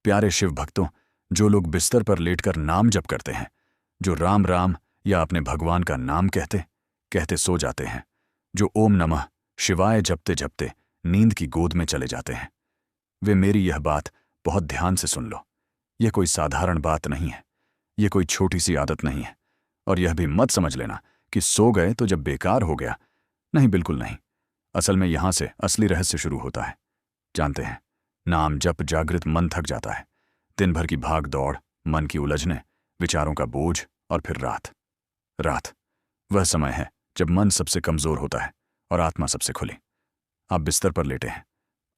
प्यारे शिव भक्तों, जो लोग बिस्तर पर लेटकर नाम जप करते हैं, जो राम राम या अपने भगवान का नाम कहते कहते सो जाते हैं, जो ओम नमः शिवाय जपते जपते नींद की गोद में चले जाते हैं, वे मेरी यह बात बहुत ध्यान से सुन लो। यह कोई साधारण बात नहीं है, यह कोई छोटी सी आदत नहीं है। और यह भी मत समझ लेना कि सो गए तो जब बेकार हो गया। नहीं, बिल्कुल नहीं। असल में यहां से असली रहस्य शुरू होता है। जानते हैं, नाम जप जागृत मन थक जाता है। दिन भर की भाग दौड़, मन की उलझने, विचारों का बोझ, और फिर रात वह समय है जब मन सबसे कमजोर होता है और आत्मा सबसे खुली। आप बिस्तर पर लेटे हैं,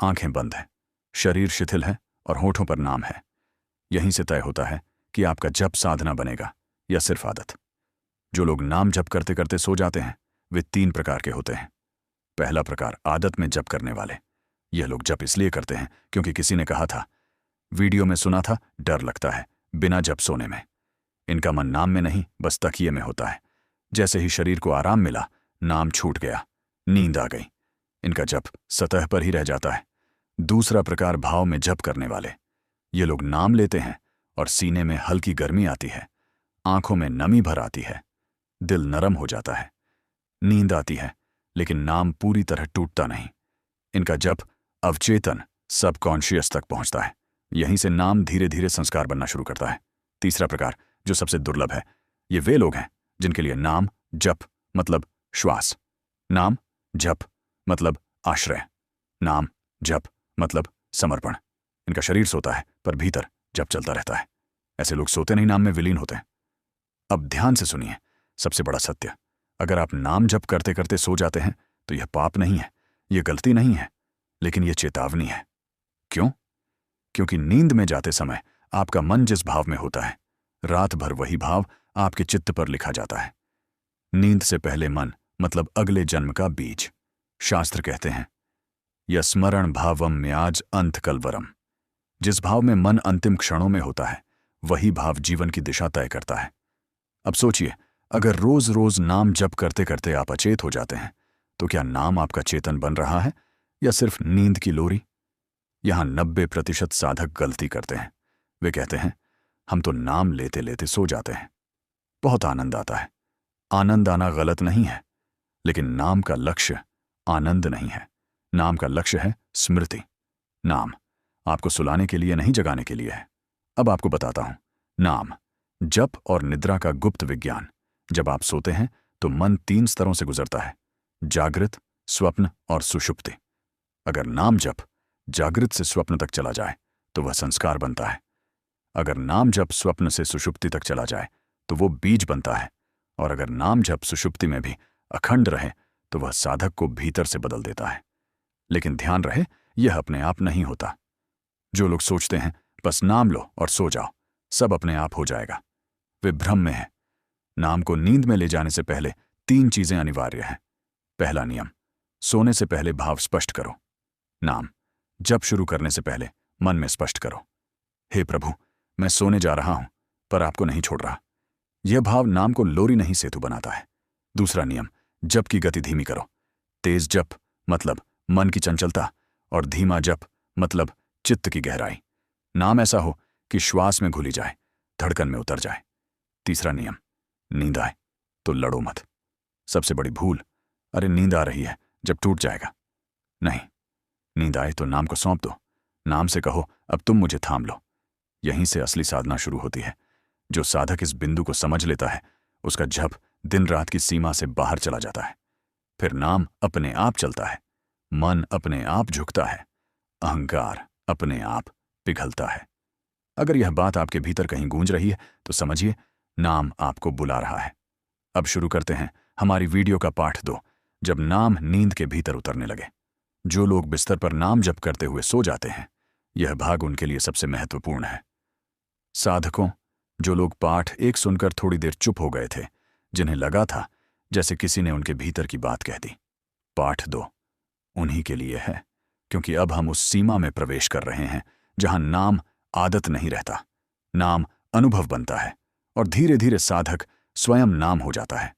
आंखें बंद हैं, शरीर शिथिल है और होठों पर नाम है। यहीं से तय होता है कि आपका जप साधना बनेगा या सिर्फ आदत। जो लोग नाम जप करते करते सो जाते हैं, वे 3 प्रकार के होते हैं। पहला प्रकार आदत में जप करने वाले। यह लोग जप इसलिए करते हैं क्योंकि किसी ने कहा था, वीडियो में सुना था, डर लगता है बिना जप सोने में। इनका मन नाम में नहीं, बस तकिए में होता है। जैसे ही शरीर को आराम मिला, नाम छूट गया, नींद आ गई। इनका जप सतह पर ही रह जाता है। दूसरा प्रकार भाव में जप करने वाले। ये लोग नाम लेते हैं और सीने में हल्की गर्मी आती है, आंखों में नमी भर आती है, दिल नरम हो जाता है, नींद आती है, लेकिन नाम पूरी तरह टूटता नहीं। इनका जप अवचेतन सबकॉन्शियस तक पहुंचता है। यहीं से नाम धीरे धीरे संस्कार बनना शुरू करता है। तीसरा प्रकार, जो सबसे दुर्लभ है, ये वे लोग हैं जिनके लिए नाम जप मतलब श्वास, नाम जप मतलब आश्रय, नाम जप मतलब समर्पण। इनका शरीर सोता है पर भीतर जप चलता रहता है। ऐसे लोग सोते नहीं, नाम में विलीन होते हैं। अब ध्यान से सुनिए, सबसे बड़ा सत्य, अगर आप नाम जप करते करते सो जाते हैं तो यह पाप नहीं है, यह गलती नहीं है, लेकिन यह चेतावनी है। क्यों? क्योंकि नींद में जाते समय आपका मन जिस भाव में होता है, रात भर वही भाव आपके चित्त पर लिखा जाता है। नींद से पहले मन मतलब अगले जन्म का बीज। शास्त्र कहते हैं, यस्मरण भावम म्याज अंत कलवरम। जिस भाव में मन अंतिम क्षणों में होता है, वही भाव जीवन की दिशा तय करता है। अब सोचिए, अगर रोज रोज नाम जप करते करते आप अचेत हो जाते हैं, तो क्या नाम आपका चेतन बन रहा है या सिर्फ नींद की लोरी? यहां 90% साधक गलती करते हैं। वे कहते हैं, हम तो नाम लेते लेते सो जाते हैं, बहुत आनंद आता है। आनंद आना गलत नहीं है, लेकिन नाम का लक्ष्य आनंद नहीं है। नाम का लक्ष्य है स्मृति। नाम आपको सुलाने के लिए नहीं, जगाने के लिए है। अब आपको बताता हूं, नाम जप और निद्रा का गुप्त विज्ञान। जब आप सोते हैं तो मन 3 स्तरों से गुजरता है, जागृत, स्वप्न और सुषुप्ति। अगर नाम जप जागृत से स्वप्न तक चला जाए तो वह संस्कार बनता है। अगर नाम जप स्वप्न से सुषुप्ति तक चला जाए तो वो बीज बनता है। और अगर नाम जप सुषुप्ति में भी अखंड रहे तो वह साधक को भीतर से बदल देता है। लेकिन ध्यान रहे, यह अपने आप नहीं होता। जो लोग सोचते हैं बस नाम लो और सो जाओ, सब अपने आप हो जाएगा, वे भ्रम में हैं। नाम को नींद में ले जाने से पहले 3 चीजें अनिवार्य हैं। पहला नियम, सोने से पहले भाव स्पष्ट करो। नाम जप शुरू करने से पहले मन में स्पष्ट करो, हे प्रभु, मैं सोने जा रहा हूं पर आपको नहीं छोड़ रहा। यह भाव नाम को लोरी नहीं सेतु बनाता है। दूसरा नियम, जप की गति धीमी करो। तेज जप मतलब मन की चंचलता, और धीमा जप मतलब चित्त की गहराई। नाम ऐसा हो कि श्वास में घुली जाए, धड़कन में उतर जाए। तीसरा नियम, नींद आए तो लड़ो मत। सबसे बड़ी भूल, अरे नींद आ रही है, जब टूट जाएगा। नहीं, नींद आए तो नाम को सौंप दो। नाम से कहो, अब तुम मुझे थाम लो। यहीं से असली साधना शुरू होती है। जो साधक इस बिंदु को समझ लेता है, उसका जप दिन रात की सीमा से बाहर चला जाता है। फिर नाम अपने आप चलता है, मन अपने आप झुकता है, अहंकार अपने आप पिघलता है। अगर यह बात आपके भीतर कहीं गूंज रही है तो समझिए, नाम आपको बुला रहा है। अब शुरू करते हैं हमारी वीडियो का पार्ट 2, जब नाम नींद के भीतर उतरने लगे। जो लोग बिस्तर पर नाम जप करते हुए सो जाते हैं, यह भाग उनके लिए सबसे महत्वपूर्ण है। साधकों, जो लोग पाठ 1 सुनकर थोड़ी देर चुप हो गए थे, जिन्हें लगा था जैसे किसी ने उनके भीतर की बात कह दी, पाठ 2 उन्हीं के लिए है। क्योंकि अब हम उस सीमा में प्रवेश कर रहे हैं जहां नाम आदत नहीं रहता, नाम अनुभव बनता है, और धीरे धीरे साधक स्वयं नाम हो जाता है।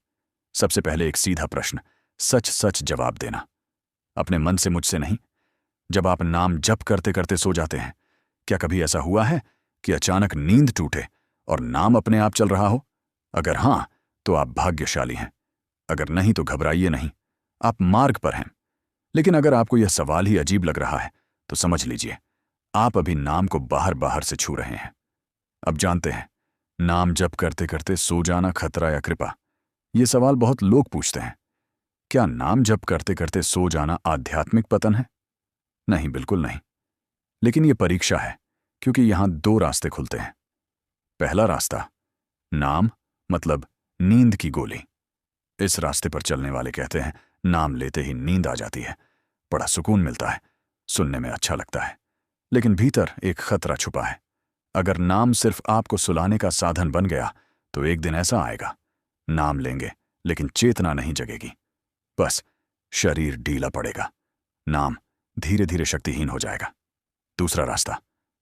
सबसे पहले एक सीधा प्रश्न, सच सच जवाब देना, अपने मन से, मुझसे नहीं। जब आप नाम जप करते करते सो जाते हैं, क्या कभी ऐसा हुआ है कि अचानक नींद टूटे और नाम अपने आप चल रहा हो? अगर हां, तो आप भाग्यशाली हैं। अगर नहीं तो घबराइए नहीं, आप मार्ग पर हैं। लेकिन अगर आपको यह सवाल ही अजीब लग रहा है तो समझ लीजिए, आप अभी नाम को बाहर बाहर से छू रहे हैं। अब जानते हैं, नाम जप करते करते सो जाना खतरा या कृपा? ये सवाल बहुत लोग पूछते हैं। क्या नाम जप करते करते सो जाना आध्यात्मिक पतन है? नहीं, बिल्कुल नहीं। लेकिन यह परीक्षा है, क्योंकि यहां दो रास्ते खुलते हैं। पहला रास्ता, नाम मतलब नींद की गोली। इस रास्ते पर चलने वाले कहते हैं, नाम लेते ही नींद आ जाती है, बड़ा सुकून मिलता है, सुनने में अच्छा लगता है। लेकिन भीतर एक खतरा छुपा है। अगर नाम सिर्फ आपको सुलाने का साधन बन गया तो एक दिन ऐसा आएगा, नाम लेंगे लेकिन चेतना नहीं जगेगी, बस शरीर ढीला पड़ेगा, नाम धीरे धीरे शक्तिहीन हो जाएगा। दूसरा रास्ता,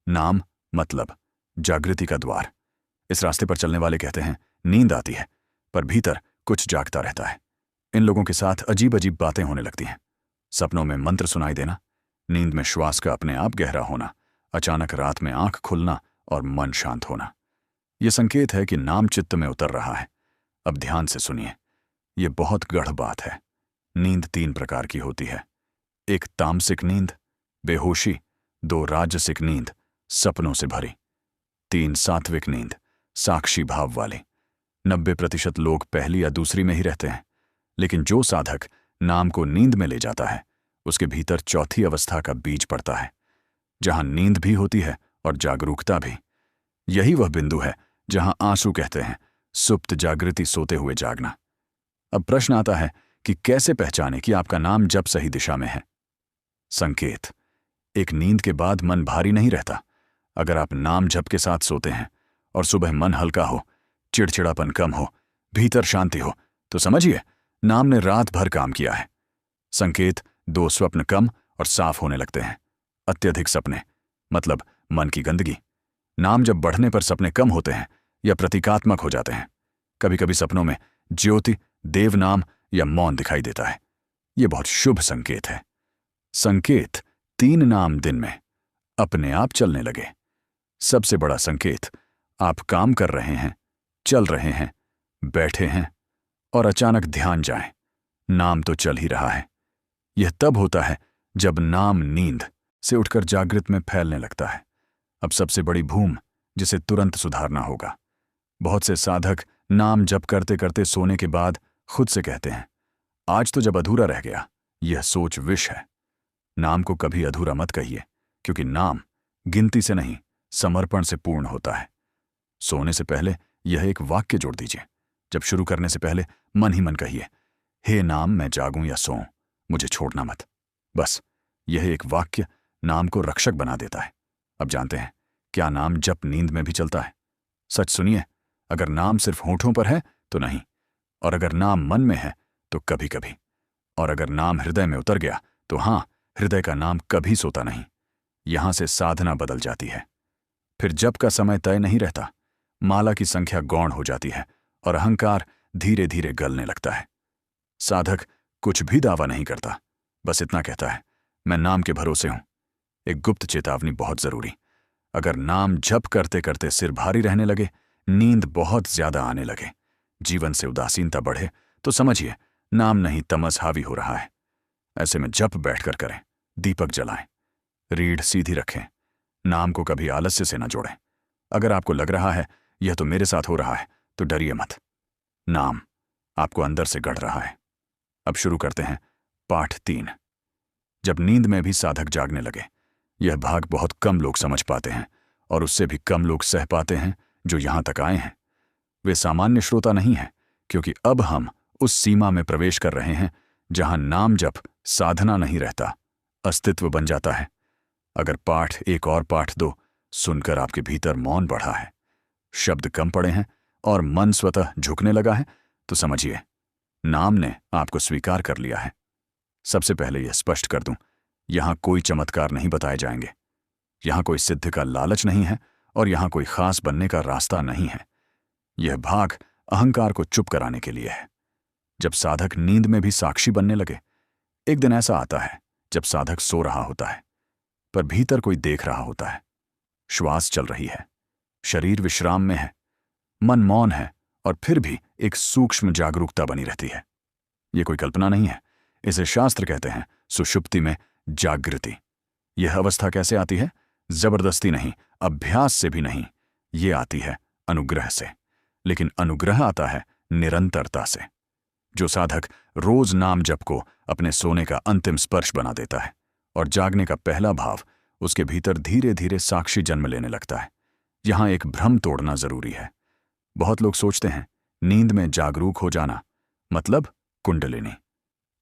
नाम मतलब जागृति का द्वार। इस रास्ते पर चलने वाले कहते हैं, नींद आती है पर भीतर कुछ जागता रहता है। इन लोगों के साथ अजीब अजीब बातें होने लगती हैं। सपनों में मंत्र सुनाई देना, नींद में श्वास का अपने आप गहरा होना, अचानक रात में आंख खुलना और मन शांत होना। यह संकेत है कि नाम चित्त में उतर रहा है। अब ध्यान से सुनिए, यह बहुत गढ़ बात है। नींद 3 प्रकार की होती है। एक तामसिक नींद, बेहोशी। 2 राजसिक नींद, सपनों से भरी। 3 सात्विक नींद, साक्षी भाव वाली। 90% लोग पहली या दूसरी में ही रहते हैं। लेकिन जो साधक नाम को नींद में ले जाता है, उसके भीतर चौथी अवस्था का बीज पड़ता है, जहां नींद भी होती है और जागरूकता भी। यही वह बिंदु है जहां आंसू कहते हैं, सुप्त जागृति, सोते हुए जागना। अब प्रश्न आता है कि कैसे पहचाने कि आपका नाम जप सही दिशा में है? संकेत, एक नींद के बाद मन भारी नहीं रहता। अगर आप नाम जप के साथ सोते हैं और सुबह मन हल्का हो, चिड़चिड़ापन कम हो, भीतर शांति हो, तो समझिए नाम ने रात भर काम किया है। संकेत, 2 स्वप्न कम और साफ होने लगते हैं। अत्यधिक सपने मतलब मन की गंदगी। नाम जब बढ़ने पर सपने कम होते हैं या प्रतीकात्मक हो जाते हैं। कभी कभी सपनों में ज्योति, देवनाम या मौन दिखाई देता है। यह बहुत शुभ संकेत है। संकेत, 3 नाम दिन में अपने आप चलने लगे। सबसे बड़ा संकेत, आप काम कर रहे हैं, चल रहे हैं, बैठे हैं और अचानक ध्यान जाए, नाम तो चल ही रहा है। यह तब होता है जब नाम नींद से उठकर जागृत में फैलने लगता है। अब सबसे बड़ी भूम जिसे तुरंत सुधारना होगा। बहुत से साधक नाम जप करते करते सोने के बाद खुद से कहते हैं, आज तो जब अधूरा रह गया। यह सोच विष है। नाम को कभी अधूरा मत कहिए, क्योंकि नाम गिनती से नहीं, समर्पण से पूर्ण होता है। सोने से पहले यह एक वाक्य जोड़ दीजिए। जब शुरू करने से पहले मन ही मन कहिए, हे नाम, मैं जागूं या सोऊं, मुझे छोड़ना मत। बस यह एक वाक्य नाम को रक्षक बना देता है। अब जानते हैं, क्या नाम जप नींद में भी चलता है? सच सुनिए, अगर नाम सिर्फ होठों पर है तो नहीं, और अगर नाम मन में है तो कभी कभी, और अगर नाम हृदय में उतर गया तो हां, हृदय का नाम कभी सोता नहीं। यहां से साधना बदल जाती है। फिर जप का समय तय नहीं रहता, माला की संख्या गौण हो जाती है और अहंकार धीरे धीरे गलने लगता है। साधक कुछ भी दावा नहीं करता, बस इतना कहता है, मैं नाम के भरोसे हूं। एक गुप्त चेतावनी बहुत जरूरी, अगर नाम जप करते करते सिर भारी रहने लगे, नींद बहुत ज्यादा आने लगे, जीवन से उदासीनता बढ़े, तो समझिए नाम नहीं, तमस हावी हो रहा है। ऐसे में जप बैठकर करें, दीपक जलाएं, रीढ़ सीधी रखें, नाम को कभी आलस्य से न जोड़ें। अगर आपको लग रहा है यह तो मेरे साथ हो रहा है, तो डरिए मत, नाम आपको अंदर से गढ़ रहा है। अब शुरू करते हैं पाठ 3। जब नींद में भी साधक जागने लगे। यह भाग बहुत कम लोग समझ पाते हैं और उससे भी कम लोग सह पाते हैं जो यहां तक आए हैं। वे सामान्य श्रोता नहीं हैं, क्योंकि अब हम उस सीमा में प्रवेश कर रहे हैं जहां नाम जप साधना नहीं रहता, अस्तित्व बन जाता है। अगर पाठ 1 और पाठ 2 सुनकर आपके भीतर मौन बढ़ा है, शब्द कम पड़े हैं और मन स्वतः झुकने लगा है, तो समझिए नाम ने आपको स्वीकार कर लिया है। सबसे पहले यह स्पष्ट कर दूं, यहां कोई चमत्कार नहीं बताए जाएंगे, यहां कोई सिद्ध का लालच नहीं है और यहां कोई खास बनने का रास्ता नहीं है। यह भाग अहंकार को चुप कराने के लिए है। जब साधक नींद में भी साक्षी बनने लगे, एक दिन ऐसा आता है जब साधक सो रहा होता है पर भीतर कोई देख रहा होता है। श्वास चल रही है, शरीर विश्राम में है, मन मौन है, और फिर भी एक सूक्ष्म जागरूकता बनी रहती है। ये कोई कल्पना नहीं है, इसे शास्त्र कहते हैं सुषुप्ति में जागृति। यह अवस्था कैसे आती है? जबरदस्ती नहीं, अभ्यास से भी नहीं, ये आती है अनुग्रह से। लेकिन अनुग्रह आता है निरंतरता से। जो साधक रोज नाम जप को अपने सोने का अंतिम स्पर्श बना देता है और जागने का पहला भाव उसके भीतर धीरे धीरे साक्षी जन्म लेने लगता है। यहां एक भ्रम तोड़ना जरूरी है। बहुत लोग सोचते हैं नींद में जागरूक हो जाना मतलब कुंडलिनी।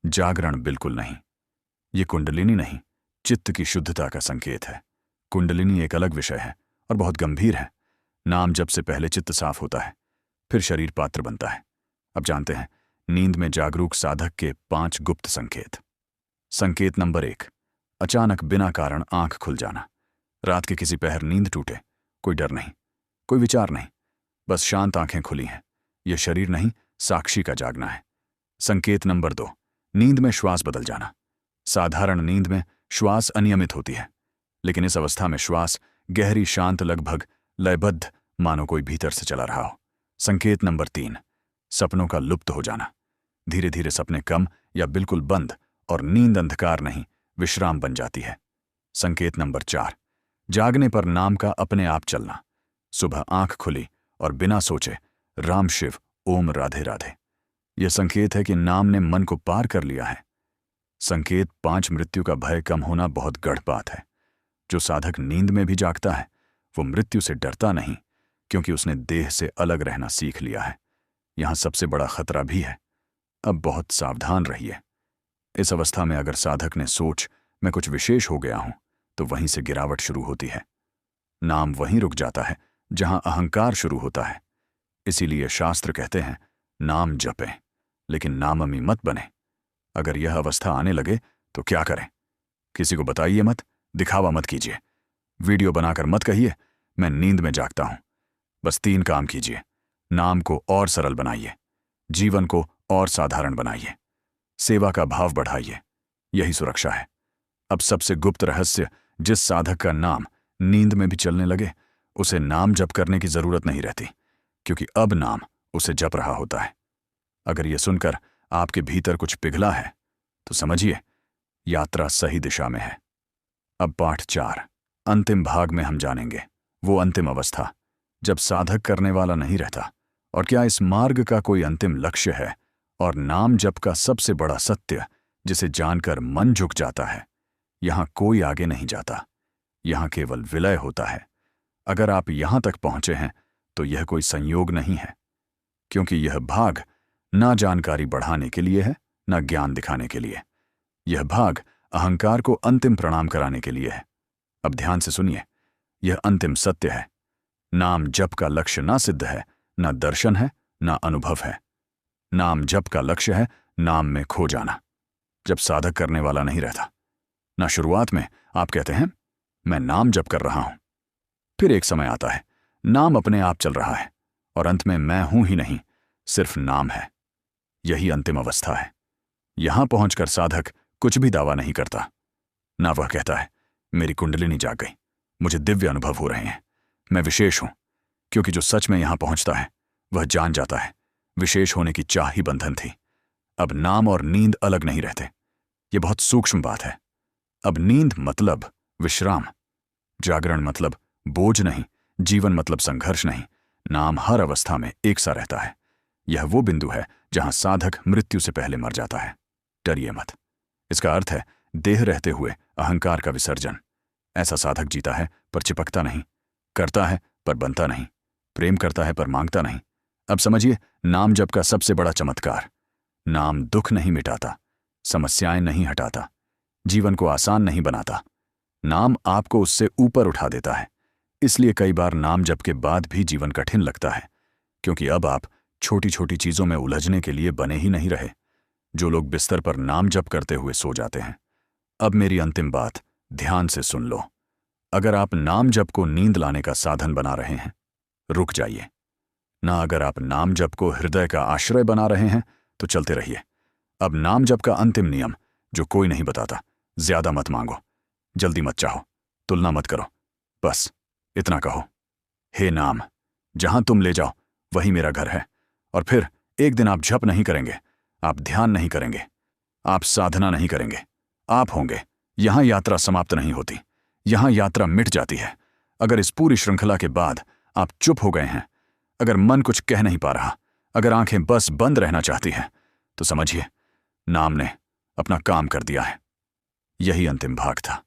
जागरण बिल्कुल नहीं। ये कुंडलिनी नहीं, चित्त की शुद्धता का संकेत है। कुंडलिनी एक अलग विषय है और बहुत गंभीर है। नाम जप से पहले चित्त साफ होता है, फिर शरीर पात्र बनता है। अब जानते हैं नींद में जागरूक साधक के 5 गुप्त संकेत। संकेत नंबर 1, अचानक बिना कारण आंख खुल जाना। रात के किसी पहर नींद टूटे, कोई डर नहीं, कोई विचार नहीं, बस शांत आंखें खुली हैं। यह शरीर नहीं, साक्षी का जागना है। संकेत नंबर 2, नींद में श्वास बदल जाना। साधारण नींद में श्वास अनियमित होती है, लेकिन इस अवस्था में श्वास गहरी, शांत, लगभग लयबद्ध, मानो कोई भीतर से चला रहा हो। संकेत नंबर 3, सपनों का लुप्त हो जाना। धीरे धीरे सपने कम या बिल्कुल बंद और नींद अंधकार नहीं, विश्राम बन जाती है। संकेत नंबर 4, जागने पर नाम का अपने आप चलना। सुबह आंख खुली और बिना सोचे राम शिव ओम राधे राधे। यह संकेत है कि नाम ने मन को पार कर लिया है। संकेत 5, मृत्यु का भय कम होना बहुत गढ़ बात है। जो साधक नींद में भी जागता है वो मृत्यु से डरता नहीं, क्योंकि उसने देह से अलग रहना सीख लिया है। यहां सबसे बड़ा खतरा भी है। अब बहुत सावधान रहिए। इस अवस्था में अगर साधक ने सोच मैं कुछ विशेष हो गया हूं तो वहीं से गिरावट शुरू होती है। नाम वहीं रुक जाता है जहां अहंकार शुरू होता है। इसीलिए शास्त्र कहते हैं नाम जपें, लेकिन नाममी मत बने। अगर यह अवस्था आने लगे तो क्या करें? किसी को बताइए मत, दिखावा मत कीजिए, वीडियो बनाकर मत कहिए मैं नींद में जागता हूं। बस 3 काम कीजिए। नाम को और सरल बनाइए, जीवन को और साधारण बनाइए, सेवा का भाव बढ़ाइए। यही सुरक्षा है। अब सबसे गुप्त रहस्य, जिस साधक का नाम नींद में भी चलने लगे उसे नाम जप करने की जरूरत नहीं रहती, क्योंकि अब नाम उसे जप रहा होता है। अगर यह सुनकर आपके भीतर कुछ पिघला है तो समझिए यात्रा सही दिशा में है। अब पाठ 4, अंतिम भाग में हम जानेंगे वो अंतिम अवस्था जब साधक करने वाला नहीं रहता, और क्या इस मार्ग का कोई अंतिम लक्ष्य है, और नाम जप का सबसे बड़ा सत्य जिसे जानकर मन झुक जाता है। यहां कोई आगे नहीं जाता, यहां केवल विलय होता है। अगर आप यहां तक पहुंचे हैं तो यह कोई संयोग नहीं है, क्योंकि यह भाग ना जानकारी बढ़ाने के लिए है, ना ज्ञान दिखाने के लिए। यह भाग अहंकार को अंतिम प्रणाम कराने के लिए है। अब ध्यान से सुनिए, यह अंतिम सत्य है। नाम जप का लक्ष्य ना सिद्ध है, ना दर्शन है, ना अनुभव है। नाम जप का लक्ष्य है नाम में खो जाना, जब साधक करने वाला नहीं रहता। ना शुरुआत में आप कहते हैं मैं नाम जप कर रहा हूं, फिर एक समय आता है नाम अपने आप चल रहा है, और अंत में मैं हूं ही नहीं, सिर्फ नाम है। यही अंतिम अवस्था है। यहां पहुंचकर साधक कुछ भी दावा नहीं करता। ना वह कहता है मेरी कुंडलिनी जाग गई, मुझे दिव्य अनुभव हो रहे हैं, मैं विशेष हूं, क्योंकि जो सच में यहां पहुंचता है वह जान जाता है विशेष होने की चाह ही बंधन थी। अब नाम और नींद अलग नहीं रहते। यह बहुत सूक्ष्म बात है। अब नींद मतलब विश्राम, जागरण मतलब बोझ नहीं, जीवन मतलब संघर्ष नहीं। नाम हर अवस्था में एक सा रहता है। यह वो बिंदु है जहां साधक मृत्यु से पहले मर जाता है। डरिए मत। इसका अर्थ है देह रहते हुए अहंकार का विसर्जन। ऐसा साधक जीता है पर चिपकता नहीं, करता है पर बनता नहीं, प्रेम करता है पर मांगता नहीं। अब समझिए नाम जप का सबसे बड़ा चमत्कार। नाम दुख नहीं मिटाता, समस्याएं नहीं हटाता, जीवन को आसान नहीं बनाता। नाम आपको उससे ऊपर उठा देता है। इसलिए कई बार नाम जप के बाद भी जीवन कठिन लगता है, क्योंकि अब आप छोटी छोटी चीजों में उलझने के लिए बने ही नहीं रहे। जो लोग बिस्तर पर नाम जप करते हुए सो जाते हैं, अब मेरी अंतिम बात ध्यान से सुन लो। अगर आप नाम जप को नींद लाने का साधन बना रहे हैं, रुक जाइए। ना अगर आप नाम जप को हृदय का आश्रय बना रहे हैं तो चलते रहिए। अब नाम जप का अंतिम नियम जो कोई नहीं बताता, ज्यादा मत मांगो, जल्दी मत चाहो, तुलना मत करो, बस इतना कहो, हे नाम, जहां तुम ले जाओ वही मेरा घर है। और फिर एक दिन आप जप नहीं करेंगे, आप ध्यान नहीं करेंगे, आप साधना नहीं करेंगे, आप होंगे। यहां यात्रा समाप्त नहीं होती, यहां यात्रा मिट जाती है। अगर इस पूरी श्रृंखला के बाद आप चुप हो गए हैं, अगर मन कुछ कह नहीं पा रहा, अगर आंखें बस बंद रहना चाहती हैं, तो समझिए नाम ने अपना काम कर दिया है। यही अंतिम भाग था।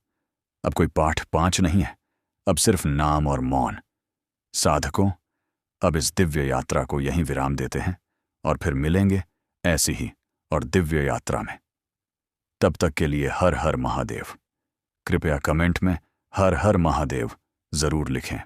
अब कोई पाठ 5 नहीं है, अब सिर्फ नाम और मौन। साधकों, अब इस दिव्य यात्रा को यहीं विराम देते हैं और फिर मिलेंगे ऐसी ही और दिव्य यात्रा में। तब तक के लिए हर हर महादेव। कृपया कमेंट में हर हर महादेव जरूर लिखें।